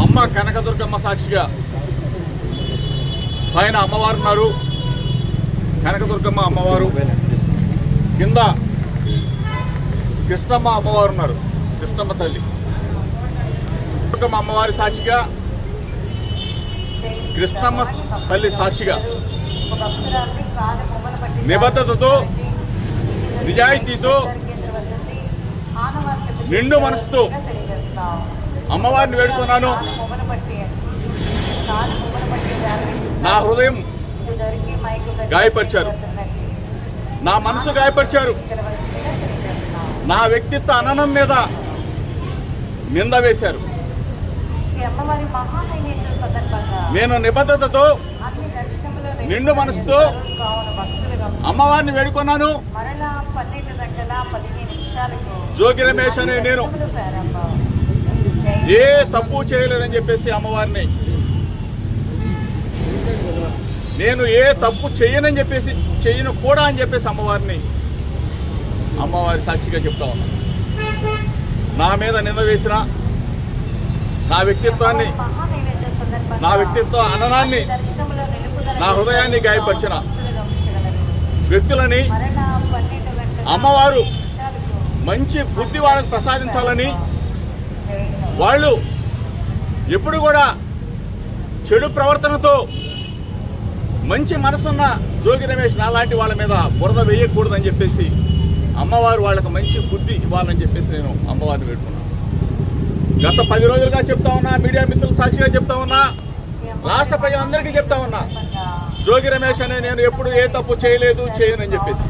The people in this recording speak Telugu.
అమ్మ కనకదుర్గమ్మ సాక్షిగా పైన అమ్మవారు ఉన్నారు, కనకదుర్గమ్మ అమ్మవారు కింద కృష్ణమ్మ అమ్మవారు ఉన్నారు, కృష్ణమ్మ తల్లి. దుర్గమ్మ అమ్మవారి సాక్షిగా, కృష్ణమ్మ తల్లి సాక్షిగా నిబద్ధతతో, నిజాయితీతో, నిండు మనసుతో అమ్మవారిని వేడుతున్నాను. నా హృదయం గాయపరిచారు, నా మనసు గాయపరిచారు, నా వ్యక్తిత్వ అననం మీద నింద వేశారు. నేను నిబద్ధతతో, నిండు మనసుతో అమ్మవారిని వేడుకున్నాను. జోగి రమేష్ అనే నేను ఏ తప్పు చేయలేదని చెప్పేసి అమ్మవారిని, నేను ఏ తప్పు చేయనని చెప్పేసి, చేయను కూడా అని చెప్పేసి అమ్మవారి సాక్షిగా చెప్తా ఉన్నా. నా మీద నింద వేసిన, నా వ్యక్తిత్వాన్ని, నా వ్యక్తిత్వ అననాన్ని, నా హృదయాన్ని గాయపరిచిన వ్యక్తులని అమ్మవారు మంచి బుద్ధి వాళ్ళకి ప్రసాదించాలని, వాళ్ళు ఎప్పుడు కూడా చెడు ప్రవర్తనతో మంచి మనసున్న జోగి రమేష్ నాలాంటి వాళ్ళ మీద బురద వేయకూడదని చెప్పేసి అమ్మవారు వాళ్ళకి మంచి బుద్ధి ఇవ్వాలని చెప్పేసి నేను అమ్మవారిని పెట్టుకున్నాను. గత 10 రోజులుగా చెప్తా ఉన్నా, మీడియా మిత్రుల సాక్షిగా చెప్తా ఉన్నా, రాష్ట్ర ప్రజలందరికీ చెప్తా ఉన్నా, జోగి రమేష్ అనే నేను ఎప్పుడు ఏ తప్పు చేయలేదు, చేయనని చెప్పేసి.